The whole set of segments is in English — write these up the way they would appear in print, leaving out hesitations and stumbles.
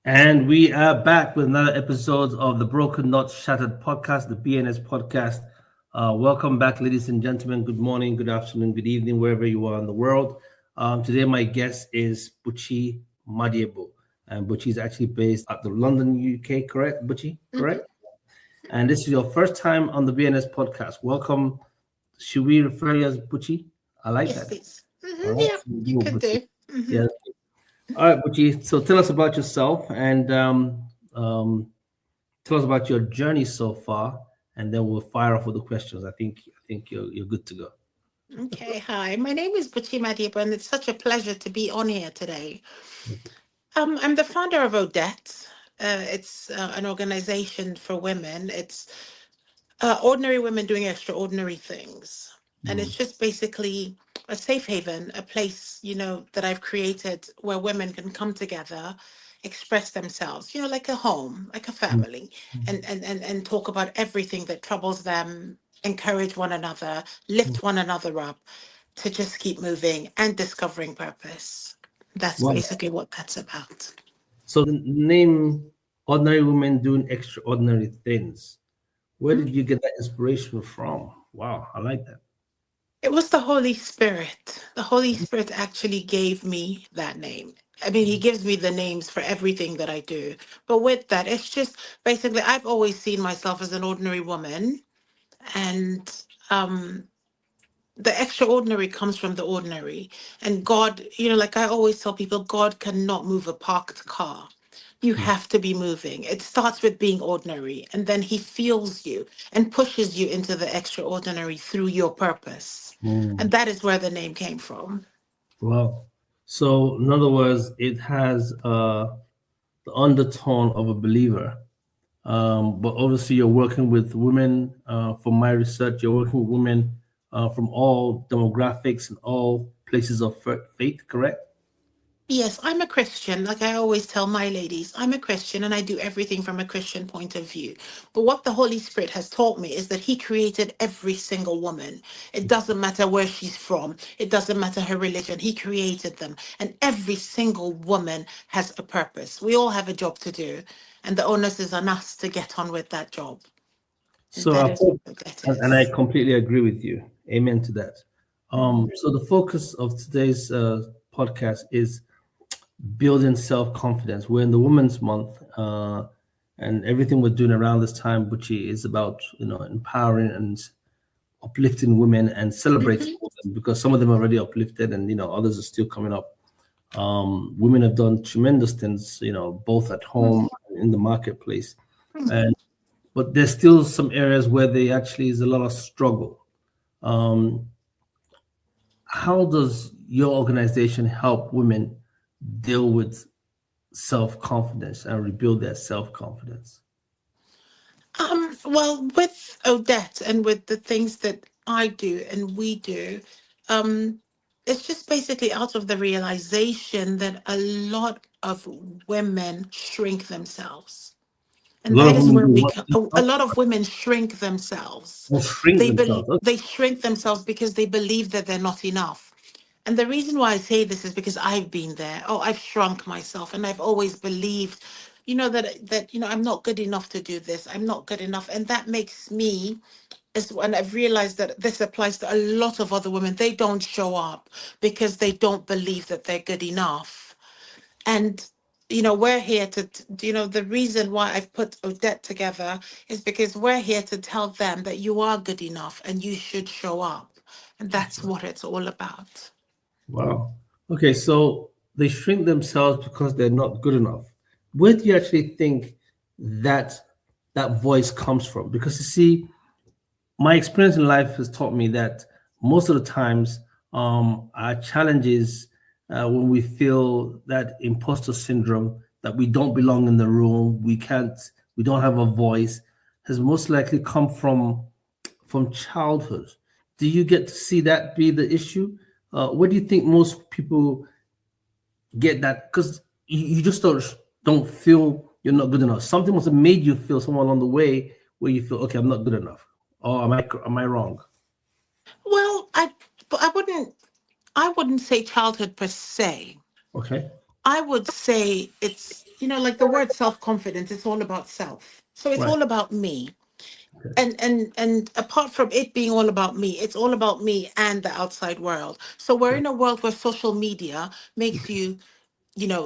And we are back with another episode of the Broken Not Shattered podcast, the BNS podcast. Welcome back, ladies and gentlemen. Good morning, good afternoon, good evening, wherever you are in the world. Today, my guest is Buchi Madiebo. And Buchi is actually based at the London, UK, correct? Buchi, Hmm. correct? And this is your first time on the BNS podcast. Welcome. Should we refer you as Buchi? I like Yes, that. please. All right. Yeah, So we you do could Buchi. do. Hmm. Yeah. All right, Buchi. So tell us about yourself and um, tell us about your journey so far, and then we'll fire off with the questions. I think you're good to go. Okay, hi. My name is Buchi Madiba, and it's such a pleasure to be on here today. I'm the founder of Odette. It's an organization for women. It's ordinary women doing extraordinary things. And Mm, it's just basically a safe haven, a place, that I've created where women can come together, express themselves, like a home, like a mm, family, mm, and talk about everything that troubles them, encourage one another, lift mm. one another up to just keep moving and discovering purpose. That's Wow. basically what that's about. So the name "Ordinary Women Doing Extraordinary Things." Where did you get that inspiration from? Wow, I like that. It was the Holy Spirit. The Holy Spirit actually gave me that name. I mean, he gives me the names for everything that I do. But with that, it's just basically, I've always seen myself as an ordinary woman. And um, the extraordinary comes from the ordinary. And God, like I always tell people, God cannot move a parked car. You Mm, have to be moving. It starts with being ordinary, and then he feels you and pushes you into the extraordinary through your purpose. And mm. that is where the name came from. Wow. So in other words, it has the undertone of a believer. But obviously, you're working with women. From my research, you're working with women from all demographics and all places of faith. Correct? Yes, I'm a Christian. Like I always tell my ladies, I'm a Christian and I do everything from a Christian point of view. But what the Holy Spirit has taught me is that He created every single woman. It doesn't matter where she's from, it doesn't matter her religion. He created them. And every single woman has a purpose. We all have a job to do. And the onus is on us to get on with that job. And So that I is hope, what that and I is. completely agree with you. Amen to that. Mhm. So the focus of today's podcast is building self confidence. We're in the Women's Month, and everything we're doing around this time, Bucci, is about empowering and uplifting women and celebrating Mhm. them because some of them are already uplifted and others are still coming up. Women have done tremendous things, both at home and in the marketplace, and but there's still some areas where there actually is a lot of struggle. Um, how does your organization help women deal with self confidence and rebuild their self confidence? Well, with Odette and with the things that I do and we do, um, it's just basically out of the realization that a lot of women shrink themselves. A And lot that of is women where do we what? come. A lot of women shrink themselves. Or shrink themselves. Okay. They shrink themselves because they believe that they're not enough. And the reason why I say this is because I've been there. Oh, I've shrunk myself and I've always believed, that I'm not good enough to do this. I'm not good enough. And that makes me is when I've realized that this applies to a lot of other women. They don't show up because they don't believe that they're good enough. And we're here the reason why I've put Odette together is because we're here to tell them that you are good enough and you should show up. And that's what it's all about. Wow. Okay, so they shrink themselves because they're not good enough. Where do you actually think that that voice comes from? Because you see, my experience in life has taught me that most of the times our challenges when we feel that imposter syndrome that we don't belong in the room, we don't have a voice, has most likely come from childhood. Do you get to see that be the issue? What do you think most people get that? Because you just don't feel you're not good enough. Something must have made you feel somewhere along the way where you feel, okay, I'm not good enough. Or am I wrong? Well, I wouldn't say childhood per se. Okay. I would say it's like the word self-confidence, it's all about self. So it's Right. all about me. Okay. And apart from it being all about me, it's all about me and the outside world. So we're Right. in a world where social media makes you,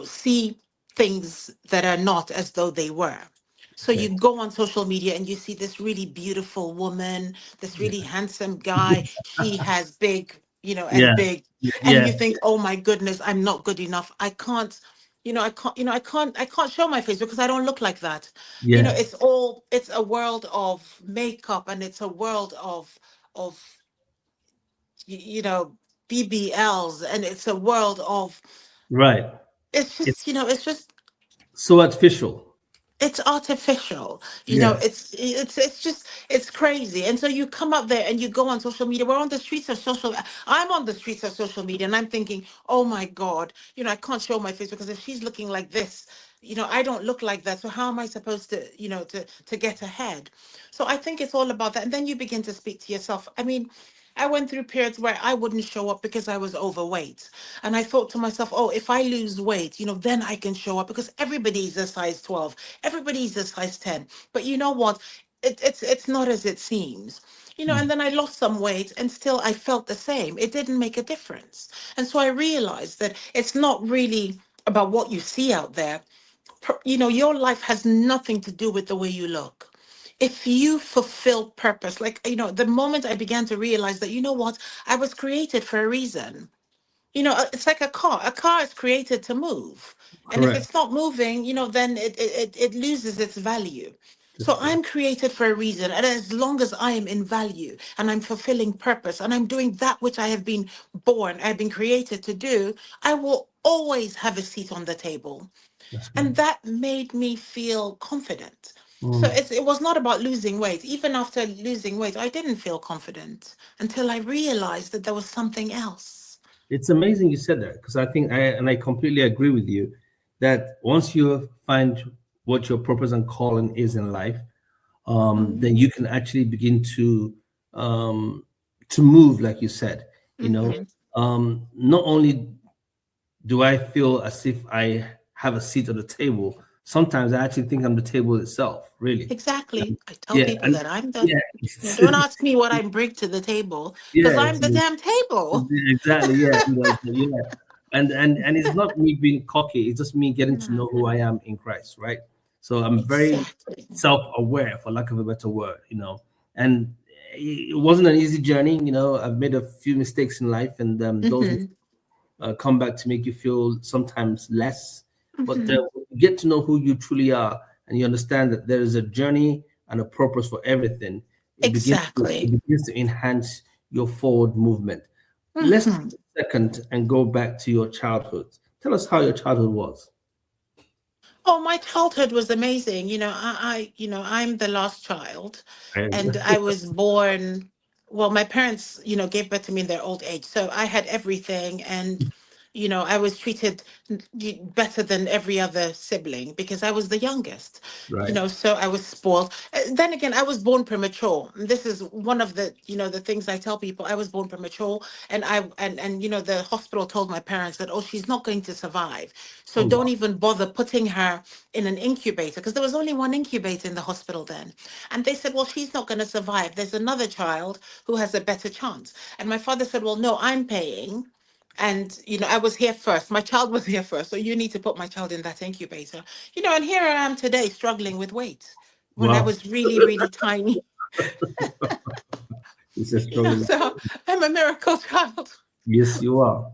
see things that are not as though they were. So you Okay. go on social media and you see this really beautiful woman, this Yeah. really handsome guy. She has big, and Yeah. big, and Yeah. you think, oh my goodness, I'm not good enough. I can't, I can't show my face because I don't look like that. Yeah. It's a world of makeup, and it's a world of BBLs, and it's a world of, Right. it's It's just, so artificial. it's artificial. Yeah. It's crazy. And so you come up there and you go on social media. We're on the streets of social I'm on the streets of social media, and I'm thinking, oh my God, I can't show my face because if she's looking like this, I don't look like that. So how am I supposed to, to get ahead? So I think it's all about that. And then you begin to speak to yourself. I mean, I went through periods where I wouldn't show up because I was overweight. And I thought to myself, oh, if I lose weight, then I can show up because everybody's a size 12, everybody's a size 10. But you know what? It's not as it seems. Mm. And then I lost some weight and still I felt the same. It didn't make a difference. And so I realized that it's not really about what you see out there. Your life has nothing to do with the way you look. If you fulfill purpose, like, the moment I began to realize that, what, I was created for a reason. It's like a car. A car is created to move. And if Correct. it's not moving, then it loses its value. That's So true. I'm created for a reason. And as long as I am in value and I'm fulfilling purpose and I'm doing that which I've been created to do, I will always have a seat on the table. That's right. And that made me feel confident. So Mm. it was not about losing weight. Even after losing weight, I didn't feel confident until I realized that there was something else. It's amazing you said that because I completely agree with you that once you find what your purpose and calling is in life, then you can actually begin um, to move, like you said. Mm-hmm. Not only do I feel as if I have a seat at the table, sometimes I actually think I'm the table itself. Really. Exactly. I tell Yeah, people and that I'm the, yeah, don't ask me what I bring to the table because yeah. I'm the damn table. Exactly, yeah, yeah. And it's not me being cocky, it's just me getting to No. know who I am in Christ, right? So I'm very Exactly. self-aware, for lack of a better word. And it wasn't an easy journey. I've made a few mistakes in life, and those Mm-hmm. come back to make you feel sometimes less. But Mm-hmm. when you get to know who you truly are, and you understand that there is a journey and a purpose for everything, it Exactly. begins to enhance your forward movement. Let's Mm-hmm. take a second and go back to your childhood. Tell us how your childhood was. Oh, my childhood was amazing. I'm the last child, And and I was born. Well, my parents, gave birth to me in their old age, so I had everything, and I was treated better than every other sibling because I was the youngest. right. So I was spoiled. Then again, I was born premature. This is one of the things I tell people. I was born premature, and the hospital told my parents that, oh, she's not going to survive. So Oh don't wow. even bother putting her in an incubator because there was only one incubator in the hospital then. And they said, well, she's not going to survive. There's another child who has a better chance. And my father said, well, no, I'm paying. And, I was here first. My child was here first. So you need to put my child in that incubator. And here I am today struggling with weight when I Wow. was really, really tiny. It's a struggle. So I'm a miracle child. Yes, you are.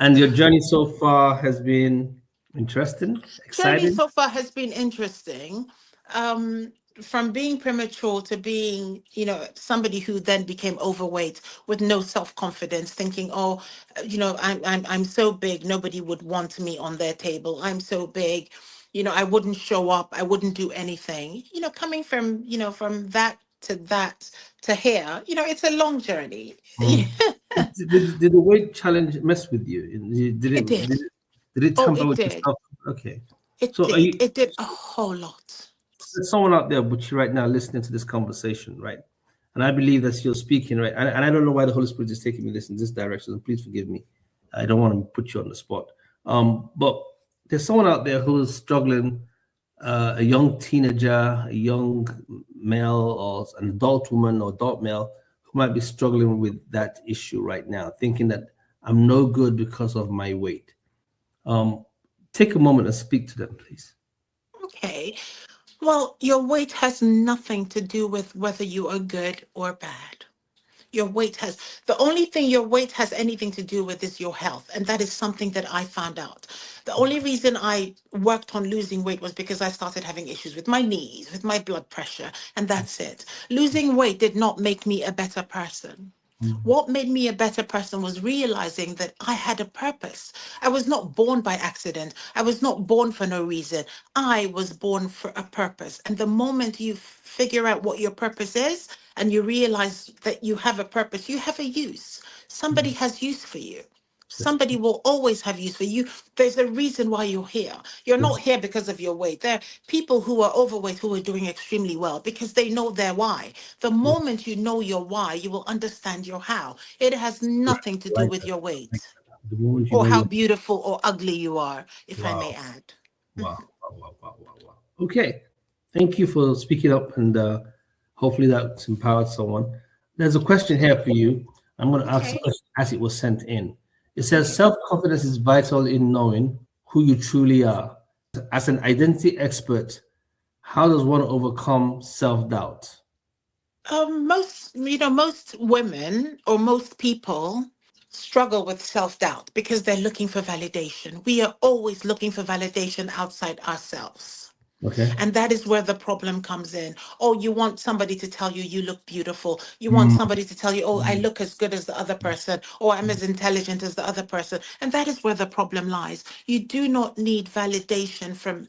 And your journey so far has been interesting, Journey exciting. so far has been interesting. Um, from being premature to being, somebody who then became overweight with no self-confidence, thinking, oh, I'm so big, nobody would want me on their table. I'm so big, I wouldn't show up, I wouldn't do anything. Coming from, from that to here, it's a long journey. Mm. Did the weight challenge mess with you? Did It it did did. it, did it Oh, tamper it with your did. stuff? Okay. It So are did. you It did a whole lot. there's someone out there with you right now listening to this conversation, right? And I believe that you're speaking, right? And I don't know why the Holy Spirit is taking me this in this direction. Please forgive me. I don't want to put you on the spot. But there's someone out there who's struggling, a young teenager, a young male, or an adult woman or adult male who might be struggling with that issue right now, thinking that I'm no good because of my weight. Um, Take a moment and speak to them, please. Okay. Well, your weight has nothing to do with whether you are good or bad. Your weight has, the only thing your weight has anything to do with is your health. And that is something that I found out. The only reason I worked on losing weight was because I started having issues with my knees, with my blood pressure, and that's it. Losing weight did not make me a better person. Mm. What made me a better person was realizing that I had a purpose. I was not born by accident. I was not born for no reason. I was born for a purpose. And the moment you figure out what your purpose is and you realize that you have a purpose, you have a use. Somebody Mm. has use for you. That's Somebody will always have use for you. There's a reason why you're here. You're yes, not here because of your weight. There are people who are overweight who are doing extremely well because they know their why. The yes, moment you know your why, you will understand your how. It has right. nothing to do Like with that. your Like weight that. The moment you or know how you're beautiful or ugly you are, if I may wow, add. wow, wow, wow, wow, wow, wow. Okay, thank you for speaking up, and hopefully that's empowered someone. There's a question here for you. I'm going to ask the Okay. question as it was sent in. It says Okay. self confidence is vital in knowing who you truly are. As an identity expert, how does one overcome self doubt? Most women or most people struggle with self-doubt because they're looking for validation. We are always looking for validation outside ourselves. Okay. And that is where the problem comes in. Oh, you want somebody to tell you you look beautiful. You want Mm, somebody to tell you, oh, I mm, look as good as the other person, or I'm as intelligent as the other person. And that is where the problem lies. You do not need validation from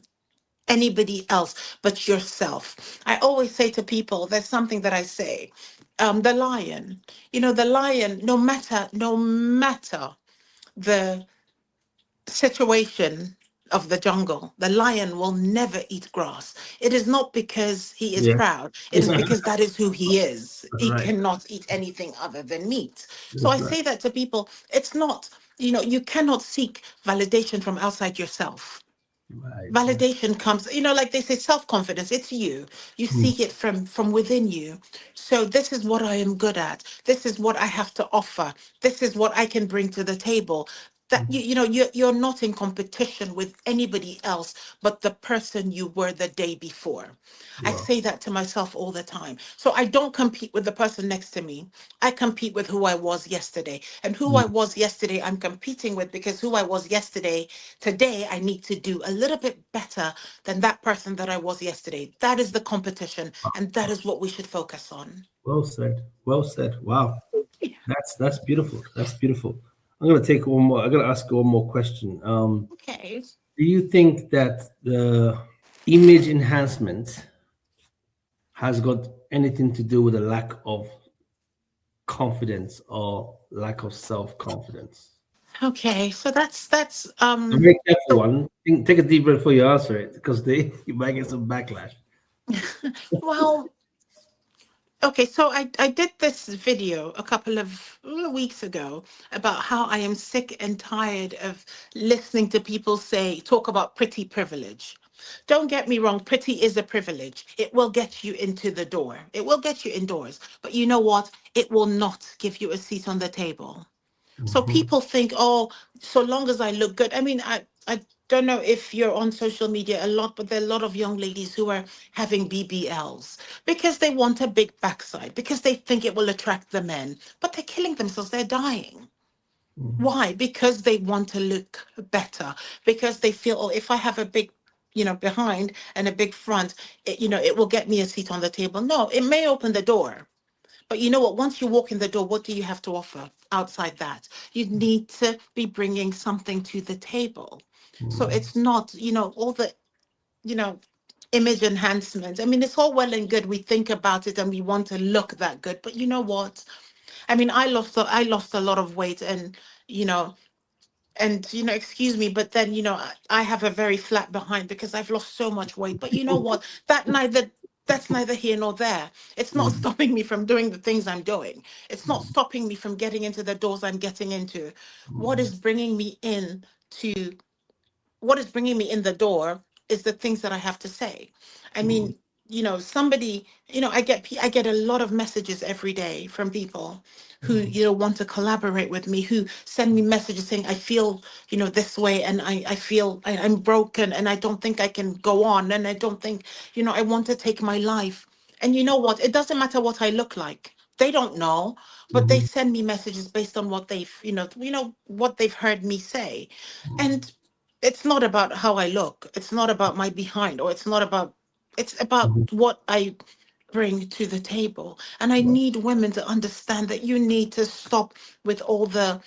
anybody else but yourself. I always say to people, there's something that I say. The lion, the lion, no matter the situation of the jungle, the lion will never eat grass. It is not because he is yeah. proud, it is That's because that is who he is. He right. cannot eat anything other than meat. So That's I right. say that to people. It's not, you cannot seek validation from outside yourself. Right. Right. Validation comes, like they say, self-confidence, it's you. You Mm, seek it from within you. So this is what I am good at, this is what I have to offer, this is what I can bring to the table. That mm, you're not in competition with anybody else but the person you were the day before. I wow. say that to myself all the time. So I don't compete with the person next to me. I compete with who I was yesterday. And who Mm, I was yesterday, I'm competing with, because who I was yesterday, today, I need to do a little bit better than that person that I was yesterday. That is the competition. And that is what we should focus on. well said. Well said. Wow. Yeah. That's beautiful. That's beautiful. I'm gonna take one more. I'm gonna ask one more question. Okay. Do you think that the image enhancement has got anything to do with a lack of confidence or lack of self-confidence? Okay. So that's A very careful one. Take a deep breath before you answer it, because they you might get some backlash. well, okay, so I did this video a couple of weeks ago about how I am sick and tired of listening to people talk about pretty privilege. Don't get me wrong, pretty is a privilege. It will get you into the door. It will get you indoors. But you know what? It will not give you a seat on the table. So Mhm. people think, oh, so long as I look good. I mean, I don't know if you're on social media a lot, but there are a lot of young ladies who are having BBLs because they want a big backside, because they think it will attract the men, but they're killing themselves, they're dying. Mhm. Why? Because they want to look better, because they feel, oh, if I have a big behind and a big front, it will get me a seat on the table. No, it may open the door, but you know what? Once you walk in the door, what do you have to offer outside that? You need to be bringing something to the table. So Mhm. it's not, all the, you know, image enhancement. I mean, it's all well and good. We think about it and we want to look that good. But you know what? I mean, I lost a lot of weight, you know, excuse me, but then I have a very flat behind because I've lost so much weight. But you know what, that's neither here nor there. It's not Mhm. stopping me from doing the things I'm doing. It's not stopping me from getting into the doors I'm getting into. What Mhm. is bringing me in to what is bringing me in the door is the things that I have to say. I Mm, mean, somebody, I get a lot of messages every day from people who, mm, want to collaborate with me, who send me messages saying, I feel, this way, and I feel I'm broken, and I don't think I can go on, and I don't think, I want to take my life. And you know what? It doesn't matter what I look like. They don't know, but they mhm, send me messages based on what they've, what they've heard me say. And it's not about how I look. It's not about my behind, or it's about mhm. what I bring to the table. And I Right. need women to understand that you need to stop with all the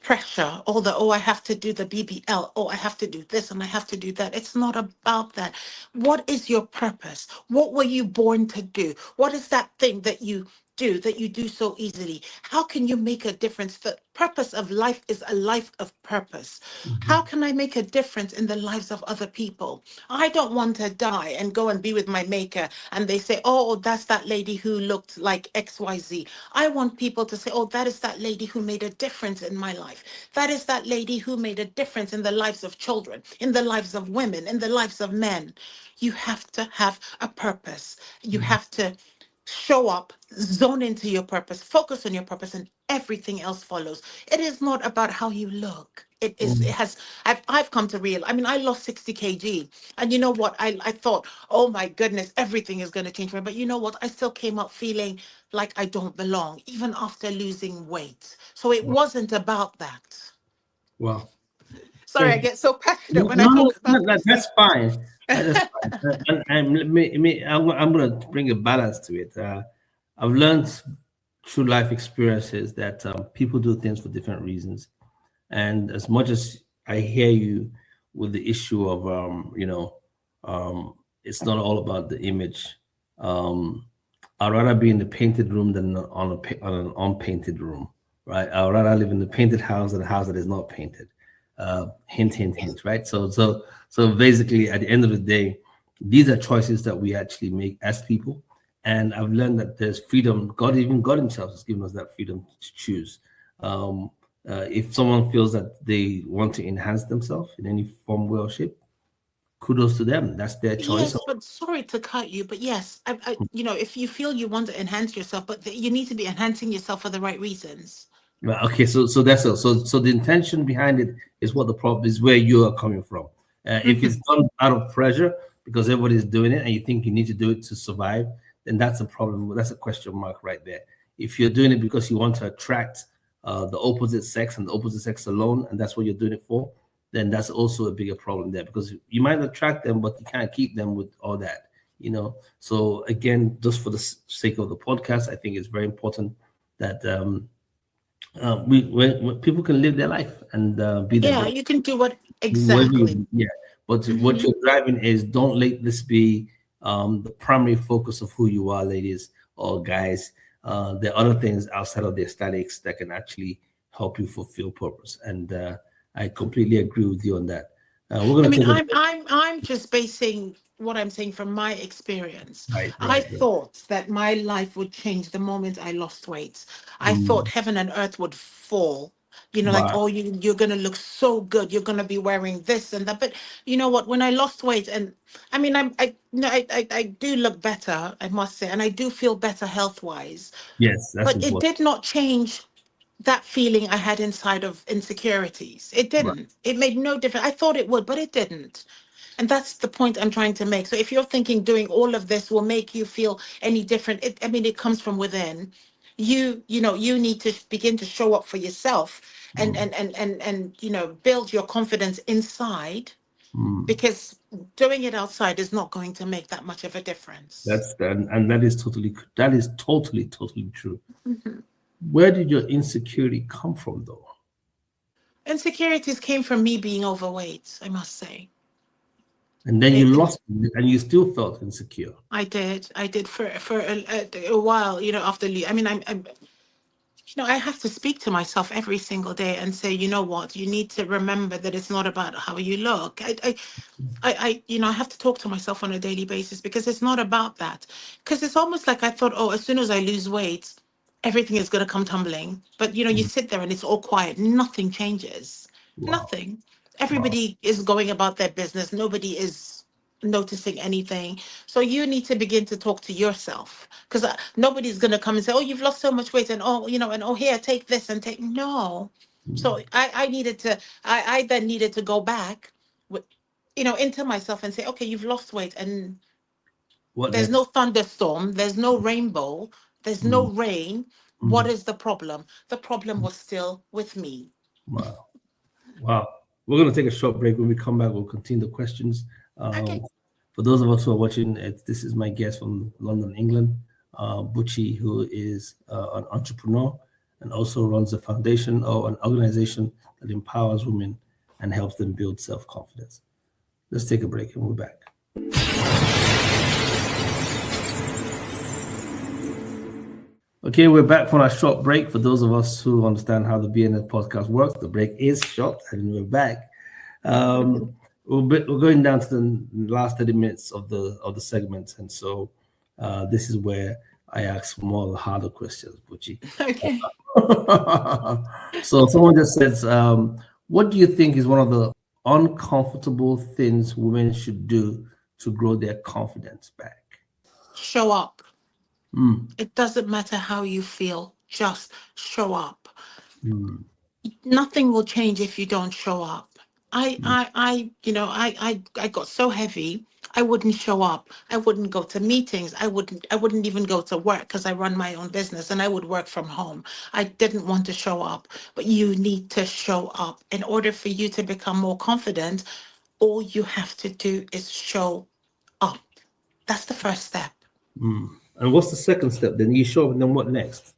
pressure, all the, oh, I have to do the BBL, oh, I have to do this and I have to do that. It's not about that. What is your purpose? What were you born to do? What is that thing that you do so easily? How can you make a difference? The purpose of life is a life of purpose. How Mhm, can I make a difference in the lives of other people? I don't want to die and go and be with my maker and they say, oh, that's that lady who looked like XYZ. I want people to say, oh, that is that lady who made a difference in my life. That is that lady who made a difference in the lives of children, in the lives of women, in the lives of men. You have to have a purpose. You mhm, have to show up, zone into your purpose, focus on your purpose, and everything else follows. It is not about how you look. It mhm. has, I've come to real, I mean, I lost 60 kg. And you know what? I thought, oh my goodness, everything is going to change for me. But you know what? I still came up feeling like I don't belong, even after losing weight. So it Wow. wasn't about that. Wow. Sorry, I Thank you. get so passionate No, when I no, talk no, about this. that's fine. That's fine. And I'm going to bring a balance to it. I've learned through life experiences that people do things for different reasons. And as much as I hear you with the issue of, it's not all about the image. Um, I'd rather be in the painted room than on an unpainted room, right? I'd rather live in the painted house than a house that is not painted. Hint, hint, hint, right? So basically, at the end of the day, these are choices that we actually make as people. And I've learned that there's freedom. God Himself has given us that freedom to choose. Um, if someone feels that they want to enhance themselves in any form, way, or shape, kudos to them. That's their choice. Yes, but sorry to cut you, but yes, if you feel you want to enhance yourself, but you need to be enhancing yourself for the right reasons. Right, okay, so that's all. So the intention behind it is what the problem is, where you are coming from. If it's Mhm. done out of pressure because everybody's doing it and you think you need to do it to survive, then that's a problem. That's a question mark right there. If you're doing it because you want to attract the opposite sex and the opposite sex alone, and that's what you're doing it for, then that's also a bigger problem there because you might attract them, but you can't keep them with all that, So again, just for the sake of the podcast, I think it's very important that when people can live their life and be their Yeah, best. you can do what Whatever, exactly. yeah. But what Hmm. you're driving is don't let this be the primary focus of who you are, ladies or guys. There are other things outside of the aesthetics that can actually help you fulfill purpose. And I completely agree with you on that. We're I gonna mean, take a I'm just basing what I'm saying from my experience. right, I right, right. thought that my life would change the moment I lost weight. I thought Mm, heaven and earth would fall. Like, wow. oh, you're gonna look so good. You're gonna be wearing this and that. But you know what? When I lost weight, and I mean, I no, I do look better, I must say, and I do feel better health wise. Yes, that's But it important. did not change that feeling I had inside of insecurities. It Right. didn't. It made no difference. I thought it would, but it didn't. And that's the point I'm trying to make. So if you're thinking doing all of this will make you feel any different, I mean, it comes from within. You need to begin to show up for yourself and Mm, build your confidence inside, mm. because doing it outside is not going to make that much of a difference. And that is totally true. Mhm. Where did your insecurity come from, though? Insecurities came from me being overweight, I must say. And then you It's lost it and you still felt insecure. I did for a while, after I mean, I have to speak to myself every single day and say, you know what, you need to remember that it's not about how you look. I have to talk to myself on a daily basis because it's not about that. Because it's almost like I thought, oh, as soon as I lose weight, everything is going to come tumbling. But you Mm, sit there and it's all quiet. Nothing changes. wow. Nothing. Everybody is going about their business. Nobody is noticing anything. So you need to begin to talk to yourself, because nobody's going to come and say, oh, you've lost so much weight, and oh, and oh, here, take this and take. No. So I needed to, I then needed to go back, with, into myself and say, okay, you've lost weight, and What there's next? no thunderstorm, there's no rainbow, there's no rain. What is the problem? The problem was still with me. Wow. Wow. We're going to take a short break. When we come back, we'll continue the questions. Okay. For those of us who are watching, this is my guest from London, England, Buchi, who is an entrepreneur and also runs a foundation or an organization that empowers women and helps them build self-confidence. Let's take a break and we're back. Okay, we're back from our short break. For those of us who understand how the BNS podcast works, the break is short and we're back. We're going down to the last 30 minutes of the segment, and so this is where I ask for more of the harder questions, Buchi. Okay. So someone just says, what do you think is one of the uncomfortable things women should do to grow their confidence back? Show up. It doesn't matter how you feel, just show up. Nothing will change if you don't show up. I got so heavy, I wouldn't show up. I wouldn't go to meetings. I wouldn't even go to work, because I run my own business and I would work from home. I didn't want to show up, but you need to show up. In order for you to become more confident, all you have to do is show up. That's the first step. And what's the second step? Then you show up, and then what next?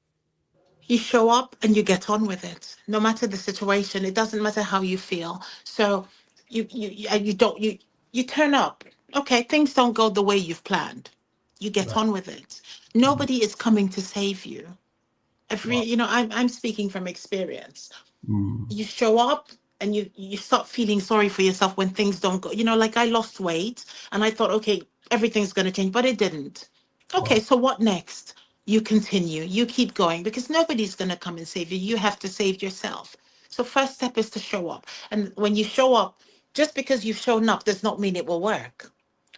You show up and you get on with it, no matter the situation. It doesn't matter how you feel. So you turn up. Okay, things don't go the way you've planned. You get on with it. Nobody is coming to save you. I'm speaking from experience. You show up and you start feeling sorry for yourself when things don't go. Like I lost weight and I thought, okay, everything's going to change, but it didn't. Okay, so what next? You continue, you keep going, because nobody's going to come and save you. You have to save yourself. So first step is to show up. And when you show up, just because you've shown up does not mean it will work.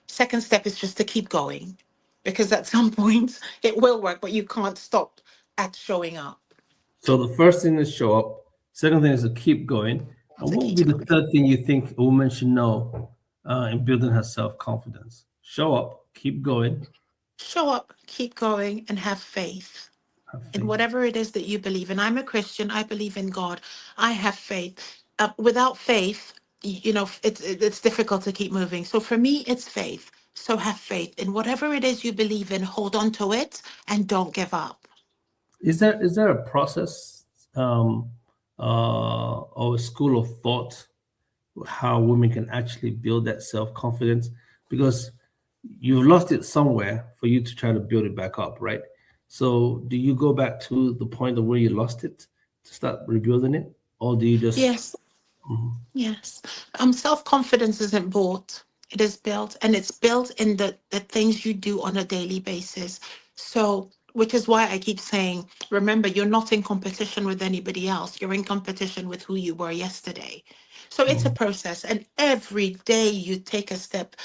Second step is just to keep going, because at some point it will work, but you can't stop at showing up. So the first thing is show up. Second thing is to keep going. And what would be the third thing you think a woman should know in building her self-confidence? Show up, keep going. Show up, keep going, and have faith in whatever it is that you believe in. I'm a Christian. I believe in God. I have faith. Without faith, it's difficult to keep moving. So for me, it's faith. So have faith in whatever it is you believe in. Hold on to it and don't give up. Is there a process or a school of thought how women can actually build that self-confidence? Because you've lost it somewhere for you to try to build it back up, right? So do you go back to the point of where you lost it to start rebuilding it? Or do you just... Yes. Yes. Self-confidence isn't bought. It is built, and it's built in the things you do on a daily basis. So, which is why I keep saying, remember, you're not in competition with anybody else. You're in competition with who you were yesterday. So it's a process, and every day you take a step,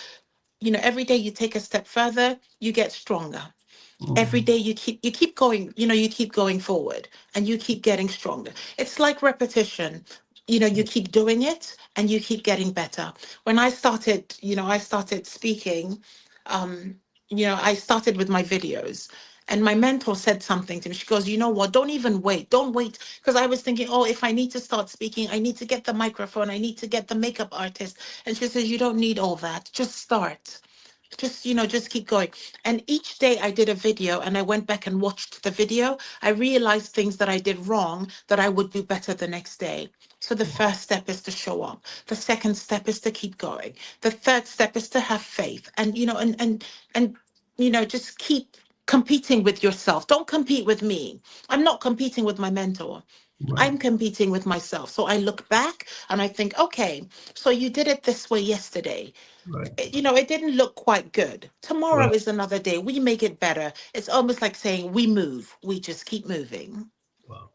every day you take a step further, you get stronger. Every day you keep going, you keep going forward and you keep getting stronger. It's like repetition. You keep doing it and you keep getting better. When I started speaking, I started with my videos. And my mentor said something to me. She goes, you know what? Don't even wait. Don't wait. Because I was thinking, oh, if I need to start speaking, I need to get the microphone. I need to get the makeup artist. And she says, you don't need all that. Just start. Just keep going. And each day I did a video and I went back and watched the video. I realized things that I did wrong that I would do better the next day. So the first step is to show up. The second step is to keep going. The third step is to have faith and, just keep competing with yourself. Don't compete with me. I'm not competing with my mentor. Right. I'm competing with myself. So I look back and I think, okay, so you did it this way yesterday. Right. It didn't look quite good. Tomorrow is another day. We make it better. It's almost like saying we move. We just keep moving. Wow.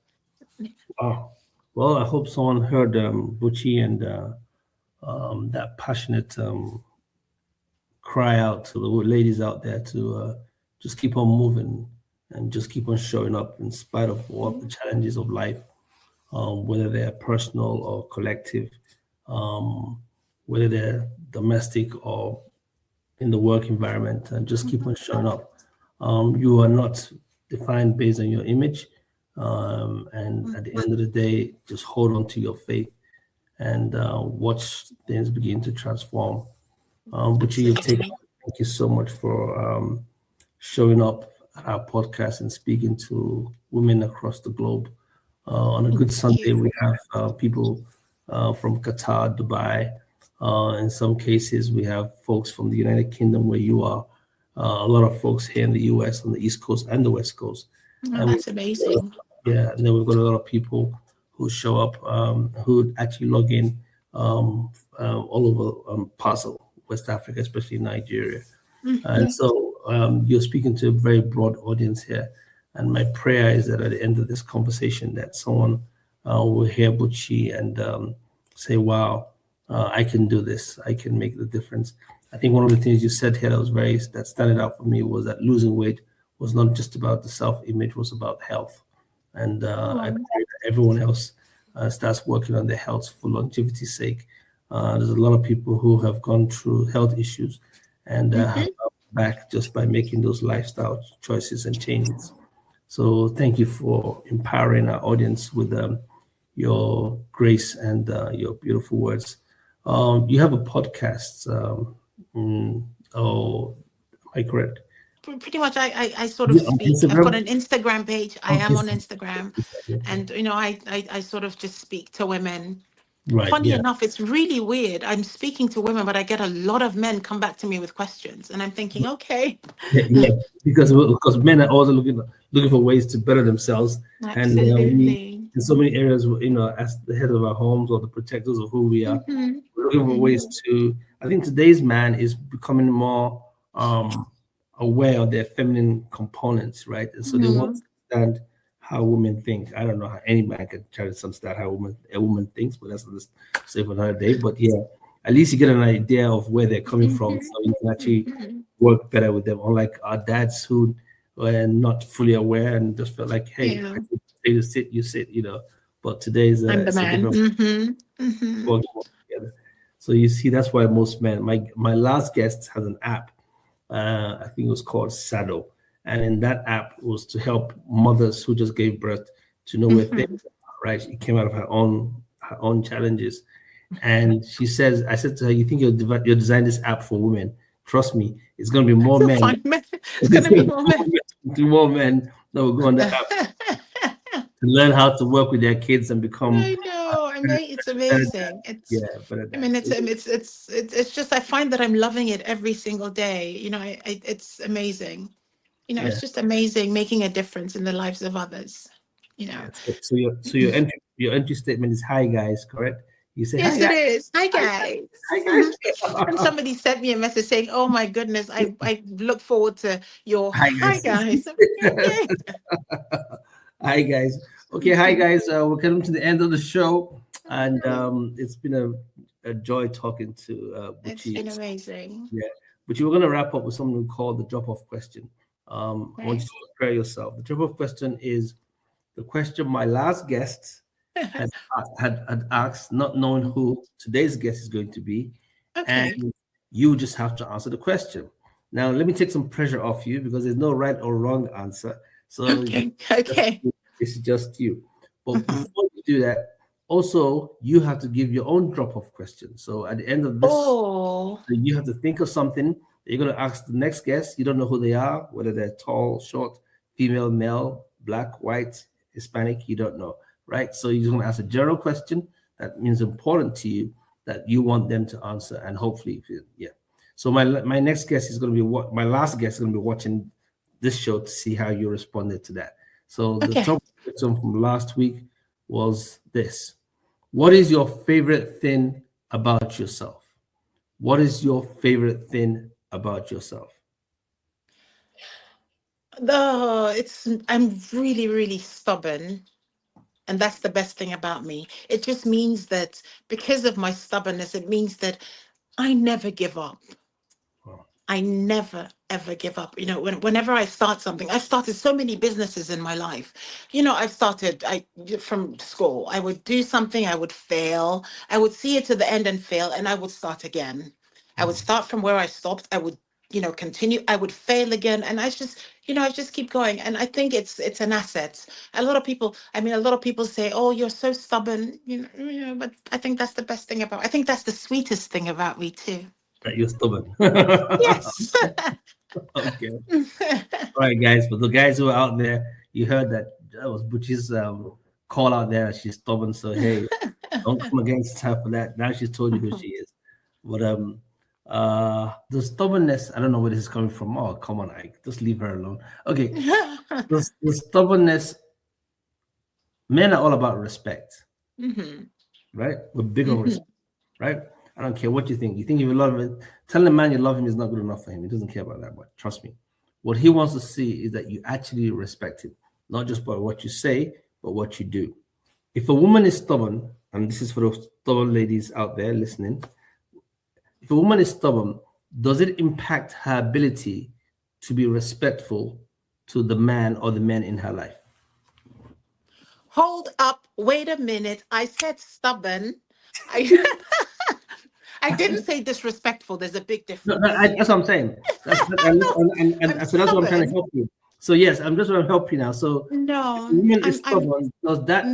Wow. Well, I hope someone heard Buchi and that passionate cry out to the ladies out there to just keep on moving and just keep on showing up in spite of what the challenges of life, whether they're personal or collective, whether they're domestic or in the work environment, and just keep on showing up. You are not defined based on your image. And at the end of the day, just hold on to your faith and watch things begin to transform. But you take, thank you so much for showing up at our podcast and speaking to women across the globe. On a good Sunday, we have people from Qatar, Dubai. In some cases, we have folks from the United Kingdom, where you are. A lot of folks here in the US on the East Coast and the West Coast. Oh, that's amazing. Yeah, and then we've got a lot of people who show up, who actually log in all over parts of West Africa, especially Nigeria. And so you're speaking to a very broad audience here. And my prayer is that at the end of this conversation, that someone will hear Buchi and say, wow, I can do this. I can make the difference. I think one of the things you said here that started out for me was that losing weight was not just about the self-image, was about health. And I pray that everyone else starts working on their health for longevity's sake. There's a lot of people who have gone through health issues and have come back just by making those lifestyle choices and changes. So thank you for empowering our audience with your grace and your beautiful words. You have a podcast. Oh, am I correct? Pretty much, I sort of speak. I've got an Instagram page. I am on Instagram, and I sort of just speak to women. Right. Funny enough, it's really weird. I'm speaking to women, but I get a lot of men come back to me with questions, and I'm thinking, okay. Yeah, because men are also looking for ways to better themselves. Absolutely. And in so many areas, as the head of our homes or the protectors of who we are, we're looking for ways to. I think today's man is becoming more aware of their feminine components, right? And so they want to understand how women think. I don't know how any man can try to understand how a woman thinks, but that's just say for another day. But yeah, at least you get an idea of where they're coming from, so you can actually work better with them. Unlike our dads who were not fully aware and just felt like, hey, you sit, But today's I'm the man. Working together. So you see, that's why most men. My last guest has an app. I think it was called Saddle. And in that app was to help mothers who just gave birth to know where things are, right? It came out of her own challenges. And she says, I said to her, you think you'll design this app for women? Trust me, it's going to be more men. It's going to be more men. More men that will go on the app to learn how to work with their kids and become. I know. I mean, it's amazing. It's just, I find that I'm loving it every single day. It's amazing. It's just amazing making a difference in the lives of others. So your entry statement is hi guys, correct? You say yes, hi, it is. Hi guys. Hi guys. And somebody sent me a message saying, "Oh my goodness, I look forward to your hi guys." Okay. Hi guys. Okay, hi guys. We're coming to the end of the show, and it's been a joy talking to Buchi. It's been amazing. Yeah, Buchi, we're gonna wrap up with something called the drop-off question. I want you to prepare yourself. The drop-off question is the question my last guest had asked, not knowing who today's guest is going to be, and you just have to answer the question. Now, let me take some pressure off you because there's no right or wrong answer. So it's just you. But before you do that, also you have to give your own drop-off question. So at the end of this, you have to think of something that you're going to ask the next guest. You don't know who they are, whether they're tall, short, female, male, black, white, Hispanic, you don't know, right? So you're just going to ask a general question that means important to you that you want them to answer, and hopefully, So my next guest is going to be my last guest is going to be watching this show to see how you responded to that. So the top question from last week was this: what is your favorite thing about yourself? What is your favorite thing about yourself? I'm really, really stubborn. And that's the best thing about me. It just means that because of my stubbornness, it means that I never give up. Wow. I never, ever give up. Whenever I start something, I've started so many businesses in my life. From school, I would do something, I would fail, I would see it to the end and fail, and I would start again. I would start from where I stopped. I would, continue. I would fail again, and I just keep going. And I think it's an asset. A lot of people say, "Oh, you're so stubborn," but I think that's the best thing about. I think that's the sweetest thing about me too. That you're stubborn. Yes. Okay. All right, guys. For the guys who are out there, you heard that was Butchie's call out there. She's stubborn. So hey, don't come against her for that. Now she's told you who she is. But the stubbornness, I don't know where this is coming from. Oh, come on, Ike. Just leave her alone. Okay. The stubbornness, men are all about respect. Right? We're big on respect, right? I don't care what you think. You think if you love him, telling a man you love him is not good enough for him. He doesn't care about that, but trust me. What he wants to see is that you actually respect him, not just by what you say, but what you do. If a woman is stubborn, and this is for those stubborn ladies out there listening, if a woman is stubborn, does it impact her ability to be respectful to the man or the men in her life? Hold up, wait a minute. I said stubborn. I didn't say disrespectful. There's a big difference. That's what I'm saying. So that's what I'm trying to help you. So yes, I'm just trying to help you now. So no, woman is stubborn. Does that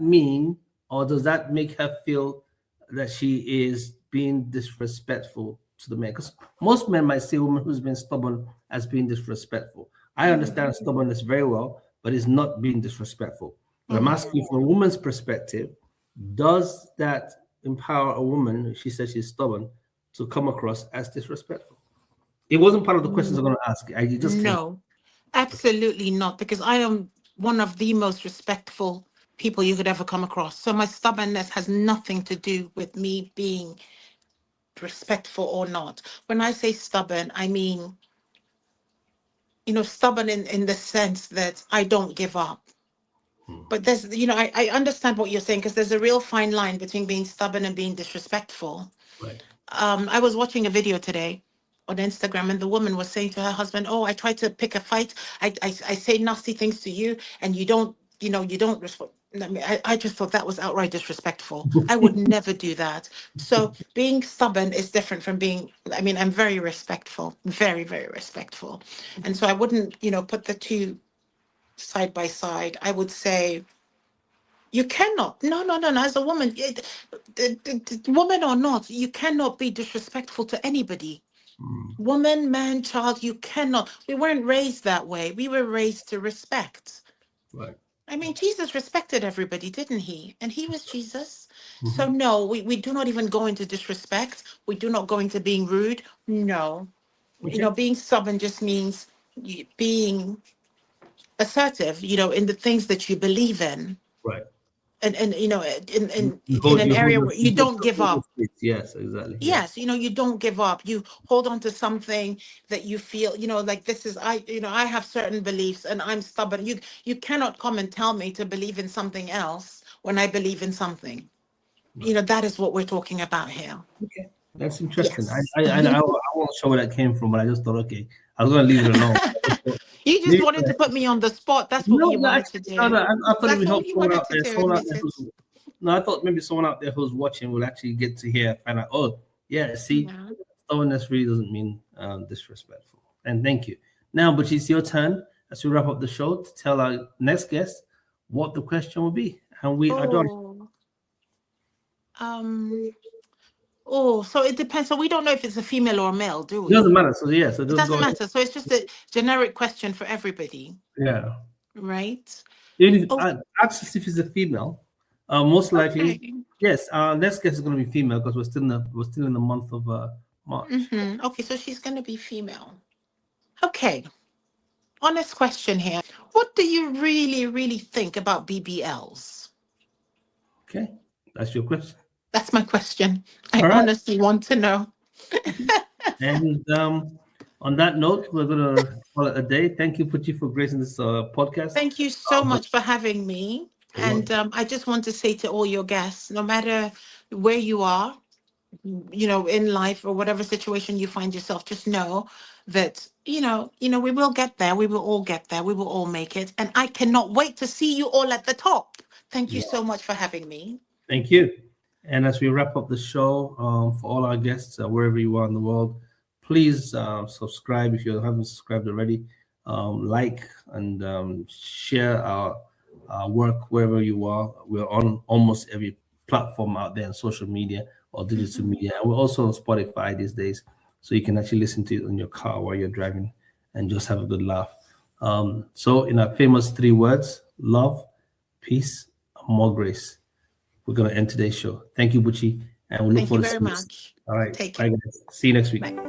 mean, or does that make her feel that she is being disrespectful to the man? Because most men might see a woman who's been stubborn as being disrespectful. I understand stubbornness very well, but it's not being disrespectful. But I'm asking you from a woman's perspective, does that empower a woman, she says she's stubborn, to come across as disrespectful? It wasn't part of the questions I'm going to ask. No, absolutely not, because I am one of the most respectful people you could ever come across. So my stubbornness has nothing to do with me being respectful or not. When I say stubborn, I mean, stubborn in the sense that I don't give up. But there's, I understand what you're saying, because there's a real fine line between being stubborn and being disrespectful. Right. I was watching a video today on Instagram, and the woman was saying to her husband, "Oh, I try to pick a fight. I say nasty things to you, and you don't respond." I just thought that was outright disrespectful. I would never do that. So being stubborn is different from being, I'm very respectful, very, very respectful. And so I wouldn't, put the two side by side. I would say you cannot. No. As a woman, woman or not, you cannot be disrespectful to anybody. Woman, man, child, you cannot. We weren't raised that way. We were raised to respect. Right. Jesus respected everybody, didn't he? And he was Jesus. So no, we do not even go into disrespect. We do not go into being rude. No. Okay. Being stubborn just means being assertive, in the things that you believe in. Right. And in an area where you don't give up. Yes, exactly. Yes, you don't give up. You hold on to something that you feel, like this is I have certain beliefs and I'm stubborn. You cannot come and tell me to believe in something else when I believe in something. Right. That is what we're talking about here. Okay. That's interesting. Yes. I wasn't sure where that came from, but I just thought, okay, I was going to leave it alone. You just wanted to put me on the spot. That's what you wanted to do. I thought it would help someone out there. I thought maybe someone out there who's watching will actually get to hear, find out, oh, yeah, see, stubbornness really doesn't mean disrespectful. And thank you. Now, but it's your turn as we wrap up the show to tell our next guest what the question will be. And we adore so it depends. So we don't know if it's a female or a male, do we? It doesn't matter. So yeah, so it doesn't matter. So it's just a generic question for everybody. Yeah. Right. Ask us if it's a female. Most likely, yes. Next guest is going to be female because we're still in the month of March. Okay, so she's going to be female. Okay. Honest question here. What do you really, really think about BBLs? Okay, that's your question. That's my question. I honestly want to know. And On that note, we're gonna call it a day. Thank you, Pucci, for gracing this podcast. Thank you so But much for having me. you're welcome. And I just want to say to all your guests, no matter where you are, in life or whatever situation you find yourself, just know that, we will get there. We will all get there. We will all make it. And I cannot wait to see you all at the top. Thank you Yeah. so much for having me. Thank you. And as we wrap up the show, for all our guests, wherever you are in the world, please subscribe if you haven't subscribed already. Like and share our work wherever you are. We're on almost every platform out there on social media or digital media. And we're also on Spotify these days, so you can actually listen to it in your car while you're driving and just have a good laugh. So, in our famous 3 words: love, peace, and more grace, we're going to end today's show. Thank you, Bucci, and we look Thank you forward to very seeing you. much. All right. Take Bye, care. guys. See you next week. Bye.